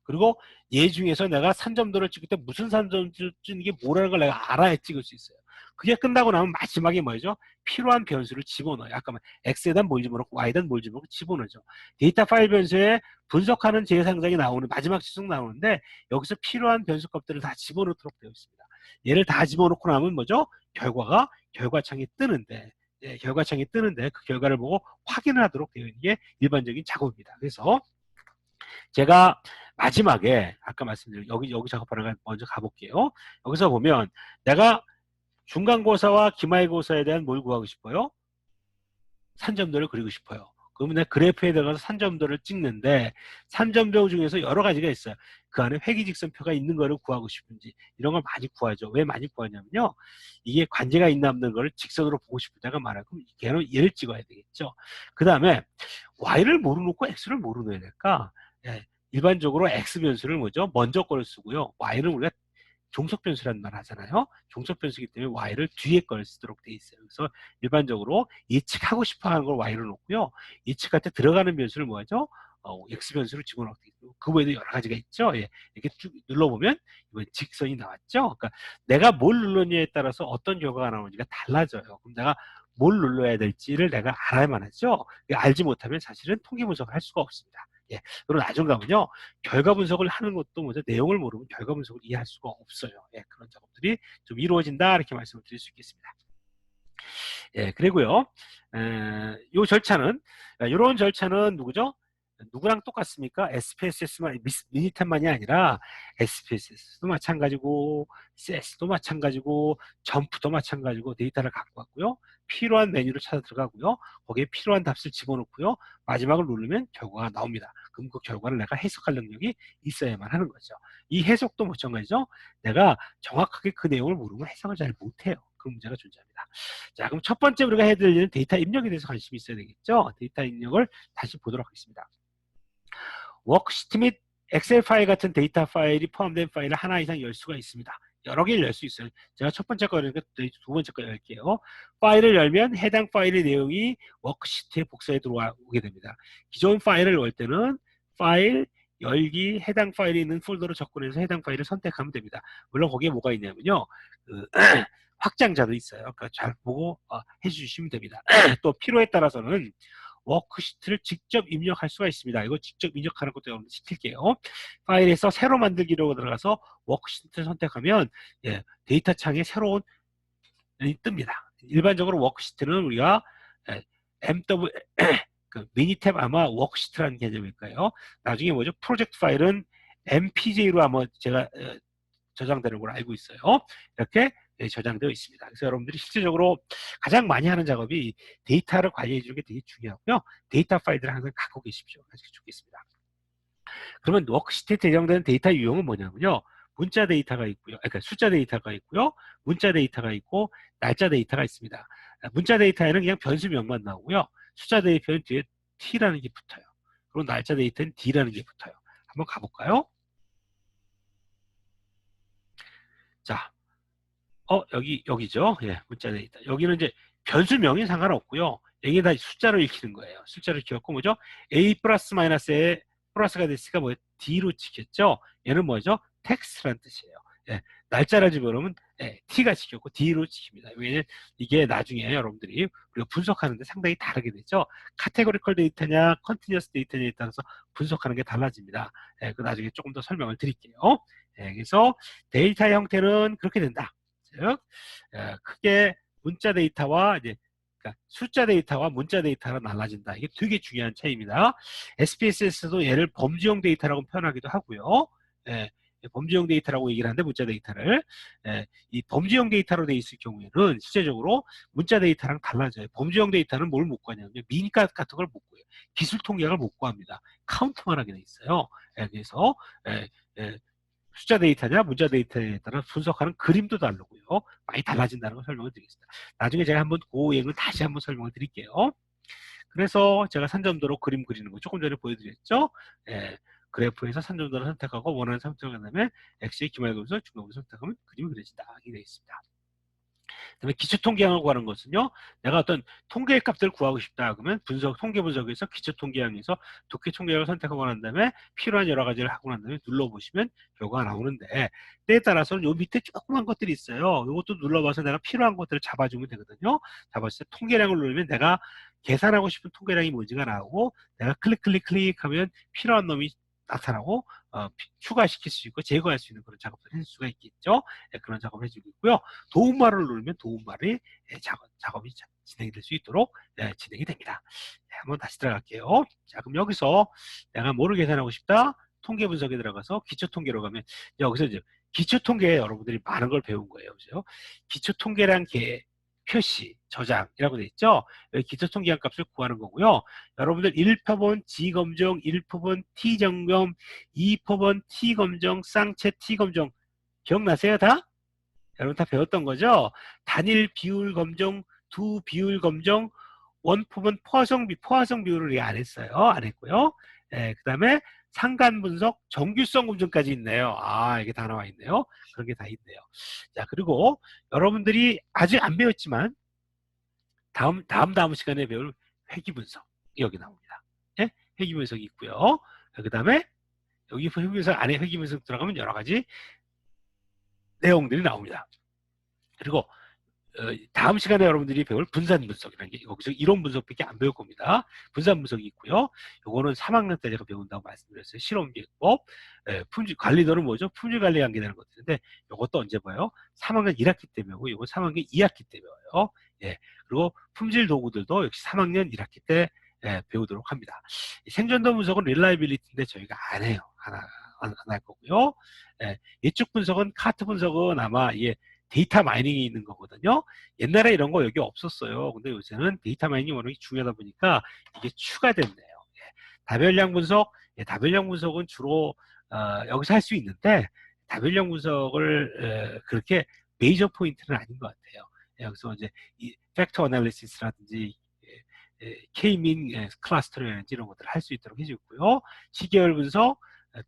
그리고 얘 중에서 내가 산점도를 찍을 때 무슨 산점도를 찍는 게 뭐라는 걸 내가 알아야 찍을 수 있어요. 그게 끝나고 나면 마지막에 뭐죠? 필요한 변수를 집어넣어요. 아까 X에다 뭘 집어넣고 Y에다 뭘 집어넣고 집어넣죠. 데이터 파일 변수에 분석하는 재상상이 나오는 마지막 지속 나오는데 여기서 필요한 변수 값들을 다 집어넣도록 되어 있습니다. 얘를 다 집어넣고 나면 뭐죠? 결과가 결과창에 뜨는데 결과창에 뜨는데 그 결과를 보고 확인을 하도록 되어 있는 게 일반적인 작업입니다. 그래서 제가 마지막에 아까 말씀드린 여기 작업하는 거 먼저 가볼게요. 여기서 보면 내가 중간고사와 기말고사에 대한 뭘 구하고 싶어요? 산점도를 그리고 싶어요. 그러면 내가 그래프에 들어가서 산점도를 찍는데 산점도 중에서 여러 가지가 있어요. 그 안에 회기직선표가 있는 거를 구하고 싶은지 이런 걸 많이 구하죠. 왜 많이 구하냐면요. 이게 관제가 있나 없는 거를 직선으로 보고 싶을 때가 많아요. 그럼 걔는 얘를 찍어야 되겠죠. 그 다음에 y를 뭐로 놓고 x를 뭐로 넣어야 될까? 예, 일반적으로 x 변수를 뭐죠? 먼저 거를 쓰고요. y는 우리가 종속변수라는 말 하잖아요. 종속변수이기 때문에 y를 뒤에 걸 쓰도록 돼 있어요. 그래서 일반적으로 예측하고 싶어 하는 걸 y로 놓고요. 예측할 때 들어가는 변수를 뭐하죠? x 변수를 집어넣게 되고 그 외에도 여러 가지가 있죠. 예, 이렇게 쭉 눌러보면 이번 직선이 나왔죠. 그러니까 내가 뭘 눌렀냐에 따라서 어떤 결과가 나오는지가 달라져요. 그럼 내가 뭘 눌러야 될지를 내가 알아야만 하죠. 알지 못하면 사실은 통계 분석을 할 수가 없습니다. 예, 그리고 나중 가면요. 결과 분석을 하는 것도 먼저 내용을 모르면 결과 분석을 이해할 수가 없어요. 예, 그런 작업들이 좀 이루어진다 이렇게 말씀을 드릴 수 있겠습니다. 예, 그리고요. 요 절차는 이런 절차는 누구죠? 누구랑 똑같습니까? SPSS만 미니탭만이 아니라 SPSS도 마찬가지고 CS도 마찬가지고 점프도 마찬가지고 데이터를 갖고 왔고요. 필요한 메뉴를 찾아 들어가고요. 거기에 필요한 답을 집어넣고요. 마지막을 누르면 결과가 나옵니다. 그럼 그 결과를 내가 해석할 능력이 있어야만 하는 거죠. 이 해석도 마찬가지죠. 내가 정확하게 그 내용을 모르면 해석을 잘 못해요. 그 문제가 존재합니다. 자, 그럼 첫 번째 우리가 해야 될 일은 데이터 입력에 대해서 관심이 있어야 되겠죠. 데이터 입력을 다시 보도록 하겠습니다. 워크시트 및 엑셀 파일 같은 데이터 파일이 포함된 파일을 하나 이상 열 수가 있습니다. 여러 개를 열 수 있어요. 제가 첫 번째 거니까 두 번째 거 열게요. 파일을 열면 해당 파일의 내용이 워크시트에 복사해 들어오게 됩니다. 기존 파일을 열 때는 파일, 열기, 해당 파일이 있는 폴더로 접근해서 해당 파일을 선택하면 됩니다. 물론 거기에 뭐가 있냐면요. 그 확장자도 있어요. 그러니까 잘 보고 해주시면 됩니다. 또 필요에 따라서는 워크시트를 직접 입력할 수가 있습니다. 이거 직접 입력하는 것도 여러분 시킬게요. 파일에서 새로 만들기로 들어가서 워크시트를 선택하면 데이터 창에 새로운 뜹니다. 일반적으로 워크시트는 우리가 MW 그 미니탭 아마 워크시트라는 개념일 거예요. 나중에 뭐죠? 프로젝트 파일은 MPJ로 아마 제가 저장되는 걸 알고 있어요. 이렇게 저장되어 있습니다. 그래서 여러분들이 실질적으로 가장 많이 하는 작업이 데이터를 관리해 주는 게 되게 중요하고요. 데이터 파일들을 항상 갖고 계십시오. 아주 좋겠습니다. 그러면 워크시트에 제정되는 데이터 유형은 뭐냐면요. 문자 데이터가 있고요. 그러니까 숫자 데이터가 있고요. 문자 데이터가 있고 날짜 데이터가 있습니다. 문자 데이터에는 그냥 변수명만 나오고요. 숫자 데이터는 뒤에 T라는 게 붙어요. 그리고 날짜 데이터는 D라는 게 붙어요. 한번 가볼까요? 자, 여기죠. 예, 문자 데이터. 여기는 이제 변수명이 상관없고요. 여기에 다 숫자로 읽히는 거예요. 숫자를 기억고 뭐죠? A 플러스 마이너스에 플러스가 됐으니까 뭐예요? D로 찍혔죠? 얘는 뭐죠? 텍스트라는 뜻이에요. 예, 날짜를 집어넣으면 T가 찍혔고 D로 찍힙니다. 왜냐면 이게 나중에 여러분들이 우리가 분석하는데 상당히 다르게 되죠. 카테고리컬 데이터냐, 컨티뉴어스 데이터냐에 따라서 분석하는 게 달라집니다. 예, 그 나중에 조금 더 설명을 드릴게요. 예, 그래서 데이터의 형태는 그렇게 된다. 즉 크게 문자 데이터와 이제 그러니까 숫자 데이터와 문자 데이터가 달라진다. 이게 되게 중요한 차이입니다. SPSS도 얘를 범주형 데이터라고 표현하기도 하고요. 예, 범주형 데이터라고 얘기를 하는데 문자 데이터를 이 범주형 데이터로 돼 있을 경우에는 실제적으로 문자 데이터랑 달라져요. 범주형 데이터는 뭘 못 구하냐면 미니값 같은 걸 못 구해요. 기술 통계를 못 구합니다. 카운트만 하게 돼 있어요. 그래서 숫자 데이터냐 문자 데이터에 따라 분석하는 그림도 다르고요. 많이 달라진다는 걸 설명을 드리겠습니다. 나중에 제가 한번 그 얘기를 다시 한번 설명을 드릴게요. 그래서 제가 산점도로 그림 그리는 거 조금 전에 보여드렸죠. 예, 그래프에서 산점도를 선택하고 원하는 선택한 다음에 x의 기말금속 중간금을 선택하면 그림이 그려진다. 이렇게 되어 있습니다. 그다음에 기초통계량을 구하는 것은요. 내가 어떤 통계의 값을 구하고 싶다. 그러면 통계 분석에서 기초통계량에서 독해 통계량을 선택하고 난 다음에 필요한 여러 가지를 하고 난 다음에 눌러보시면 결과가 나오는데 때에 따라서는 요 밑에 조그만 것들이 있어요. 이것도 눌러봐서 내가 필요한 것들을 잡아주면 되거든요. 잡았을 때 통계량을 누르면 내가 계산하고 싶은 통계량이 뭔지가 나오고 내가 클릭하면 필요한 놈이 나타나고 추가시킬 수 있고 제거할 수 있는 그런 작업을 해줄 수가 있겠죠. 네, 그런 작업을 해주고 있고요. 도움말을 누르면 도움말이 작업이 진행이 될 수 있도록 진행이 됩니다. 네, 한번 다시 들어갈게요. 자, 그럼 여기서 내가 뭐를 계산하고 싶다? 통계 분석에 들어가서 기초통계로 가면 여기서 이제 기초통계에 여러분들이 많은 걸 배운 거예요. 그죠? 기초통계란 표시, 저장이라고 되어 있죠. 여기 기초통계한 값을 구하는 거고요. 여러분들 1표본 G검정, 1표본 T점검, 2표본 T검정, 쌍체 T검정 기억나세요 다? 여러분 다 배웠던 거죠? 단일 비율 검정, 두 비율 검정, 원표본 포화성 비율을 안 했어요. 안 했고요. 그 다음에 상간 분석, 정규성 검증까지 있네요. 아, 이게 다 나와 있네요. 그런 게 다 있네요. 자, 그리고 여러분들이 아직 안 배웠지만 다음 시간에 배울 회귀 분석 여기 나옵니다. 예? 회귀 분석이 있고요. 그 다음에 여기 회귀 분석 안에 회귀 분석 들어가면 여러 가지 내용들이 나옵니다. 그리고 다음 시간에 여러분들이 배울 분산 분석이라는 게 여기서 이론 분석밖에 안 배울 겁니다. 분산 분석이 있고요. 요거는 3학년 때 제가 배운다고 말씀드렸어요. 실험기법, 품질 관리도는 뭐죠? 품질 관리 관계되는 것들인데 요것도 언제 봐요? 3학년 1학기 때 배우고 요거 3학년 2학기 때 배워요. 예. 그리고 품질 도구들도 역시 3학년 1학기 때 배우도록 합니다. 생존도 분석은 릴라이빌리티인데 저희가 안 해요. 안 할 거고요. 예측 분석은 카트 분석은 아마 데이터 마이닝이 있는 거거든요. 옛날에 이런 거 여기 없었어요. 근데 요새는 데이터 마이닝이 워낙 중요하다 보니까 이게 추가됐네요. 다별량 분석, 다별량 분석은 주로 여기서 할 수 있는데 다별량 분석을 그렇게 메이저 포인트는 아닌 것 같아요. 여기서 이제 이 팩터 어널리시스라든지 K-민 클러스터라든지 이런 것들을 할 수 있도록 해주고요. 시계열 분석,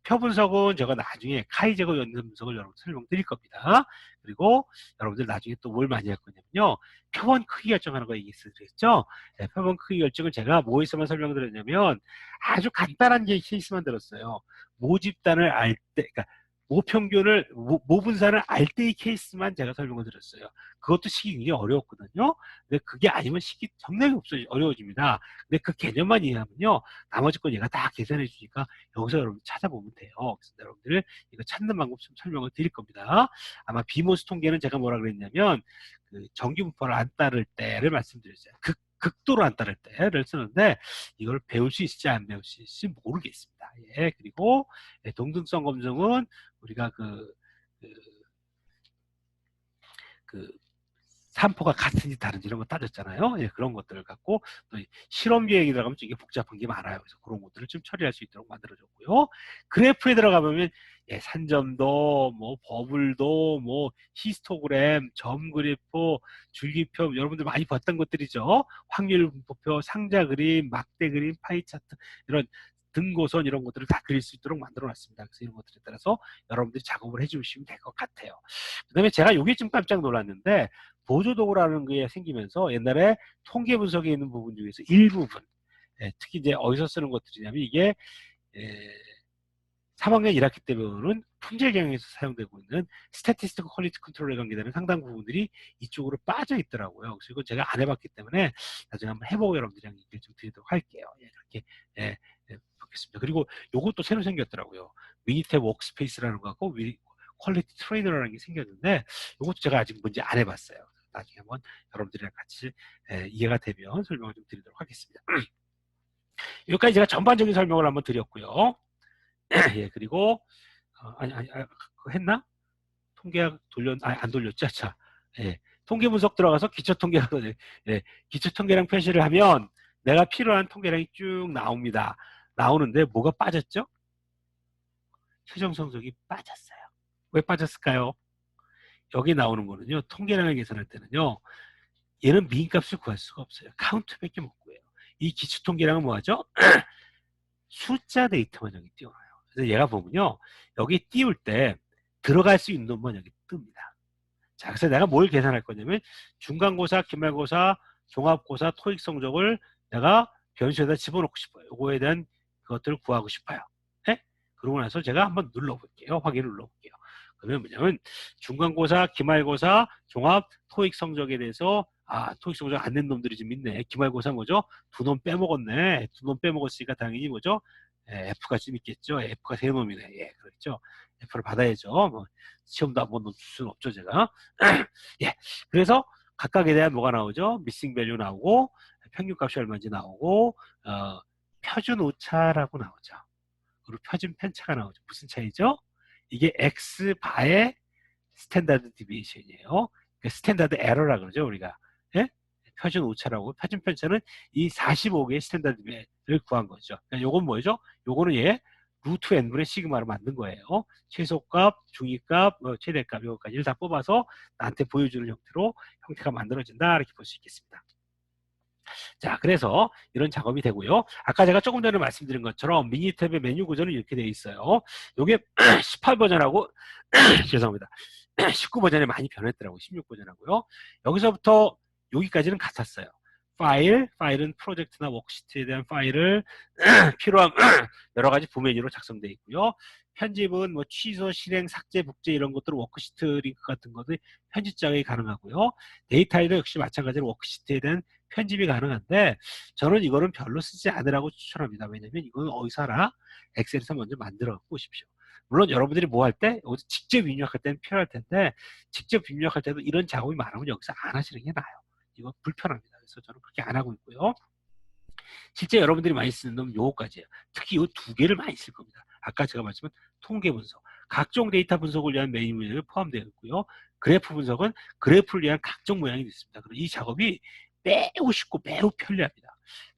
표 분석은 제가 나중에 카이 제거 연산 분석을 여러분 설명드릴 겁니다. 그리고 여러분들 나중에 또 뭘 많이 할 거냐면요. 표본 크기 결정하는 거 얘기했었죠. 표본 크기 결정을 제가 뭐에서만 설명드렸냐면 아주 간단한 케이스만 들었어요. 모집단을 알 때, 그러니까 모평균을 모분산을 알 때의 케이스만 제가 설명을 드렸어요. 그것도 식이 굉장히 어려웠거든요. 근데 그게 아니면 식이 상당히 어려워집니다. 근데 그 개념만 이해하면요. 나머지 건 얘가 다 계산해 주니까 여기서 여러분 찾아보면 돼요. 그래서 여러분들 이거 찾는 방법 좀 설명을 드릴 겁니다. 아마 비모스 통계는 제가 뭐라 그랬냐면 그 정규분포를 안 따를 때를 말씀드렸어요. 극도로 안 따를 때를 쓰는데 이걸 배울 수 있을지 안 배울 수 있을지 모르겠습니다. 예, 그리고 동등성 검증은 우리가 그 3포가 같은지 다른지 이런 거 따졌잖아요. 예, 그런 것들을 갖고 또 실험 계획이 들어가면 이게 복잡한 게 많아요. 그래서 그런 것들을 좀 처리할 수 있도록 만들어줬고요. 그래프에 들어가 보면 산점도, 뭐 버블도, 뭐 히스토그램, 점 그래프, 줄기표 여러분들 많이 봤던 것들이죠. 확률 분포표, 상자 그림, 막대 그림, 파이 차트 이런 등고선 이런 것들을 다 그릴 수 있도록 만들어 놨습니다. 그래서 이런 것들에 따라서 여러분들이 작업을 해주시면 될 것 같아요. 그 다음에 제가 요게 좀 깜짝 놀랐는데 보조도구라는 게 생기면서 옛날에 통계 분석에 있는 부분 중에서 일부분 특히 이제 어디서 쓰는 것들이냐면 이게 3학년 1학기 때 배우는 품질 경영에서 사용되고 있는 스태티스티컬 퀄리티 컨트롤에 관계되는 상당 부분들이 이쪽으로 빠져 있더라고요. 그래서 이건 제가 안 해봤기 때문에 나중에 한번 해보고 여러분들이랑 얘기를 좀 드리도록 할게요. 그렇게 보겠습니다. 그리고 요것도 새로 생겼더라고요. 미니탭 워크스페이스라는 거 같고 퀄리티 트레이너라는 게 생겼는데 이것도 제가 아직 뭔지 안 해봤어요. 나중에 한번 여러분들이랑 같이 이해가 되면 설명을 좀 드리도록 하겠습니다. 여기까지 제가 전반적인 설명을 한번 드렸고요. 예, 그리고 그거 했나? 통계학 안 돌렸죠? 자, 예, 통계 분석 들어가서 기초 통계학, 기초 통계량 표시를 하면 내가 필요한 통계량이 쭉 나옵니다. 나오는데 뭐가 빠졌죠? 최종 성적이 빠졌어요. 왜 빠졌을까요? 여기 나오는 거는요, 통계량을 계산할 때는요, 얘는 미인값을 구할 수가 없어요. 카운트밖에 못 구해요. 이 기초통계량은 뭐하죠? 숫자 데이터만 여기 띄워놔요. 그래서 얘가 보면요, 여기 띄울 때 들어갈 수 있는 놈만 여기 뜹니다. 자, 그래서 내가 뭘 계산할 거냐면 중간고사, 기말고사, 종합고사, 토익 성적을 내가 변수에다 집어넣고 싶어요. 요거에 대한 그것들을 구하고 싶어요. 네? 그러고 나서 제가 한번 눌러볼게요. 확인을 눌러볼게요. 그러면 뭐냐면 중간고사, 기말고사, 종합, 토익 성적에 대해서 토익 성적 안 낸 놈들이 좀 있네. 기말고사 뭐죠? 두 놈 빼먹었네. 두 놈 빼먹었으니까 당연히 뭐죠? F가 좀 있겠죠. F가 세 놈이네. 예, 그렇죠. F를 받아야죠. 뭐 시험도 한번 줄 수는 없죠, 제가. 예, 그래서 각각에 대한 뭐가 나오죠? 미싱 밸류 나오고 평균값이 얼마인지 나오고 표준 오차라고 나오죠. 그리고 표준 편차가 나오죠. 무슨 차이죠? 이게 X바의 스탠다드 디비에이션이에요. 그러니까 스탠다드 에러라 그러죠, 우리가. 예? 표준 오차라고. 표준 편차는 이 45개의 스탠다드 디비에이션을 구한 거죠. 그러니까 요건 뭐죠? 요거는 얘 루트 n분의 시그마로 만든 거예요. 최소값, 중위값, 최대값 이거까지를 다 뽑아서 나한테 보여주는 형태로 형태가 만들어진다 이렇게 볼 수 있겠습니다. 자, 그래서 이런 작업이 되고요. 아까 제가 조금 전에 말씀드린 것처럼 미니탭의 메뉴 구조는 이렇게 되어 있어요. 요게 18버전하고 죄송합니다. 19버전에 많이 변했더라고요. 16버전하고요. 여기서부터 여기까지는 같았어요. 파일은 프로젝트나 워크시트에 대한 파일을 필요한 여러 가지 부메뉴로 작성되어 있고요. 편집은 뭐 취소, 실행, 삭제, 복제 이런 것들은 워크시트 링크 같은 것들 편집 작업이 가능하고요. 데이터에도 역시 마찬가지로 워크시트에 대한 편집이 가능한데 저는 이거는 별로 쓰지 않으라고 추천합니다. 왜냐면 이거는 어디서 하나? 엑셀에서 먼저 만들어 갖고 오십시오. 물론 여러분들이 뭐 할 때 직접 입력할 때는 필요할 텐데 직접 입력할 때도 이런 작업이 많으면 여기서 안 하시는 게 나아요. 이거 불편합니다. 그래서 저는 그렇게 안 하고 있고요. 실제 여러분들이 많이 쓰는 놈은 요거까지예요. 특히 이 두 개를 많이 쓸 겁니다. 아까 제가 말씀한 통계 분석, 각종 데이터 분석을 위한 메인 문제가 포함되어 있고요. 그래프 분석은 그래프를 위한 각종 모양이 있습니다. 그리고 이 작업이 매우 쉽고 매우 편리합니다.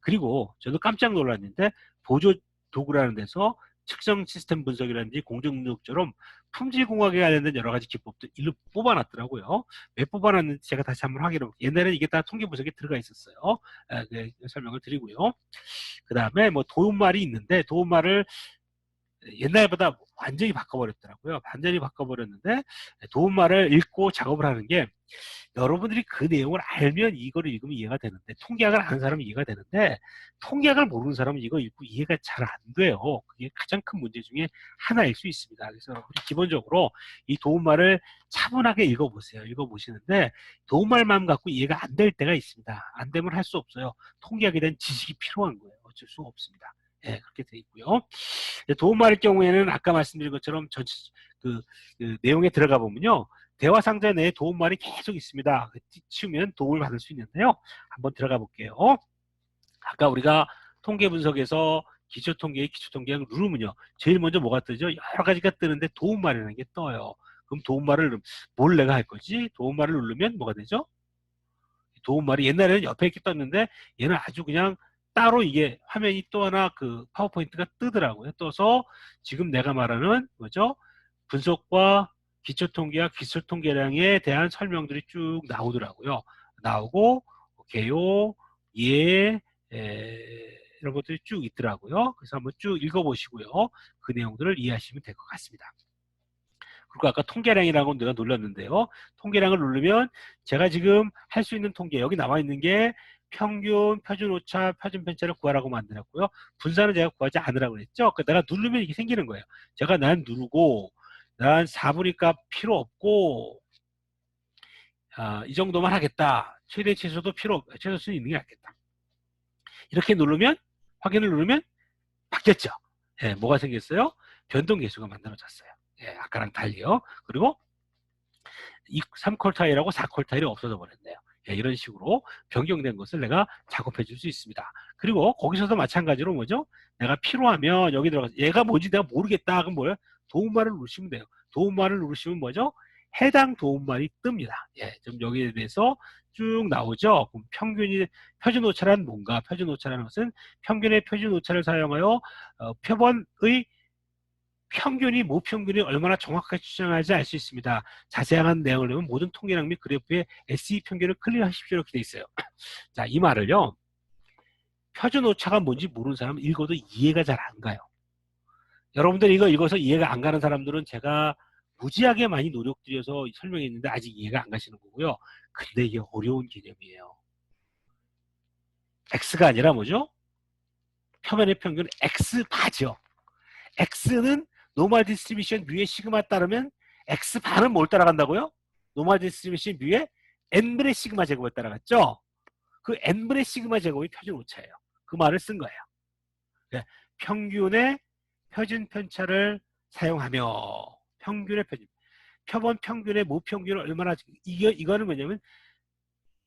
그리고 저도 깜짝 놀랐는데 보조 도구라는 데서 측정 시스템 분석이라든지 공정능력처럼 품질공학에 관련된 여러 가지 기법도 일로 뽑아놨더라고요. 왜 뽑아놨는지 제가 다시 한번 확인해 볼게요. 옛날에는 이게 다 통계 분석에 들어가 있었어요. 네, 설명을 드리고요. 그 다음에 뭐 도움말이 있는데 도움말을 옛날보다 완전히 바꿔버렸더라고요. 완전히 바꿔버렸는데 도움말을 읽고 작업을 하는 게 여러분들이 그 내용을 알면 이거를 읽으면 이해가 되는데 통계학을 아는 사람은 이해가 되는데 통계학을 모르는 사람은 이거 읽고 이해가 잘 안 돼요. 그게 가장 큰 문제 중에 하나일 수 있습니다. 그래서 여러분이 기본적으로 이 도움말을 차분하게 읽어보세요. 읽어보시는데 도움말만 갖고 이해가 안 될 때가 있습니다. 안 되면 할 수 없어요. 통계학에 대한 지식이 필요한 거예요. 어쩔 수가 없습니다. 예, 그렇게 돼 있고요. 도움말일 경우에는 아까 말씀드린 것처럼 전체 그 내용에 들어가 보면요. 대화 상자 내에 도움말이 계속 있습니다. 치우면 도움을 받을 수 있는데요. 한번 들어가 볼게요. 아까 우리가 통계 분석에서 기초통계를 누르면요. 제일 먼저 뭐가 뜨죠? 여러 가지가 뜨는데 도움말이라는 게 떠요. 그럼 도움말을 뭘 내가 할 거지? 도움말을 누르면 뭐가 되죠? 도움말이 옛날에는 옆에 이렇게 떴는데 얘는 아주 그냥 따로 이게 화면이 또 하나 그 파워포인트가 뜨더라고요. 떠서 지금 내가 말하는 뭐죠? 분석과 기초통계와 기술통계량에 대한 설명들이 쭉 나오더라고요. 나오고 개요, 예, 이런 것들이 쭉 있더라고요. 그래서 한번 쭉 읽어보시고요. 그 내용들을 이해하시면 될 것 같습니다. 그리고 아까 통계량이라고 내가 눌렀는데요. 통계량을 누르면 제가 지금 할 수 있는 통계 여기 나와 있는 게 평균, 표준오차, 표준편차를 구하라고 만들었고요. 분산은 제가 구하지 않으라고 그랬죠. 그러니까 내가 누르면 이게 생기는 거예요. 제가 난 누르고 난 4분의 값 필요 없고 이 정도만 하겠다. 최대 최소도 필요 없, 최소수는 있는 게 낫겠다. 이렇게 누르면 확인을 누르면 바뀌었죠. 예, 뭐가 생겼어요? 변동 계수가 만들어졌어요. 예, 아까랑 달리요. 그리고 3퀄타일하고 4퀄타일이 없어져 버렸네요. 예, 이런 식으로 변경된 것을 내가 작업해 줄 수 있습니다. 그리고 거기서도 마찬가지로 뭐죠? 내가 필요하면 여기 들어가서 얘가 뭔지 내가 모르겠다. 그럼 뭐예요? 도움말을 누르시면 돼요. 도움말을 누르시면 뭐죠? 해당 도움말이 뜹니다. 예, 좀 여기에 대해서 쭉 나오죠. 그럼 평균이 표준 오차란 뭔가? 표준 오차라는 것은 평균의 표준 오차를 사용하여 표본의 평균이 모평균이 얼마나 정확하게 추정하지 알 수 있습니다. 자세한 내용을 내면 모든 통계량 및 그래프의 SE 평균을 클릭하십시오. 이렇게 돼 있어요. 자, 이 말을요. 표준 오차가 뭔지 모르는 사람은 읽어도 이해가 잘 안 가요. 여러분들 이거 읽어서 이해가 안 가는 사람들은 제가 무지하게 많이 노력 들여서 설명했는데 아직 이해가 안 가시는 거고요. 근데 이게 어려운 개념이에요. X가 아니라 뭐죠? 표면의 평균은 X바죠. X는 노멀 디스트리뷰션 뮤의 시그마 따르면 X반은 뭘 따라간다고요? 노멀 디스트리뷰션 뮤의 n분의 시그마 제곱을 따라갔죠? 그 n분의 시그마 제곱이 표준 오차예요. 그 말을 쓴 거예요. 네, 평균의 표준 편차를 사용하며 평균의 표준 표본 평균의 모평균을 얼마나 이거는 뭐냐면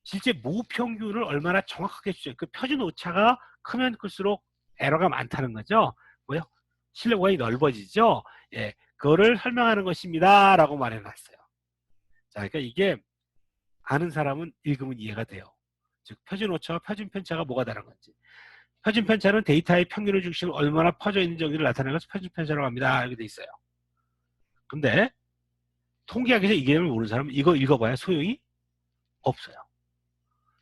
실제 모평균을 얼마나 정확하게 추정 그 표준 오차가 크면 클수록 에러가 많다는 거죠. 뭐요? 실내공간이 넓어지죠. 예, 그거를 설명하는 것입니다. 라고 말해놨어요. 자, 그러니까 이게 아는 사람은 읽으면 이해가 돼요. 즉 표준 오차와 표준 편차가 뭐가 다른 건지. 표준 편차는 데이터의 평균을 중심으로 얼마나 퍼져 있는 정도를 나타내는 것을 표준 편차라고 합니다. 이렇게 돼 있어요. 근데 통계학에서 이 개념을 모르는 사람은 이거 읽어봐야 소용이 없어요.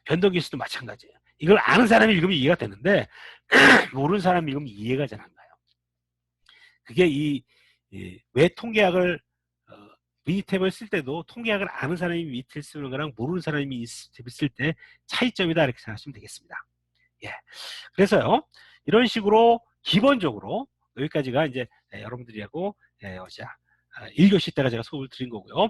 변동계수도 마찬가지예요. 이걸 아는 사람이 읽으면 이해가 되는데 모르는 사람이 읽으면 이해가 잘 안 가요. 그게 왜 통계학을 미니탭을 쓸 때도 통계학을 아는 사람이 미니탭을 쓰는 거랑 모르는 사람이 미니탭을 쓸 때 차이점이다 이렇게 생각하시면 되겠습니다. 예. 그래서요 이런 식으로 기본적으로 여기까지가 이제 여러분들이하고 1교시 때가 제가 수업을 드린 거고요.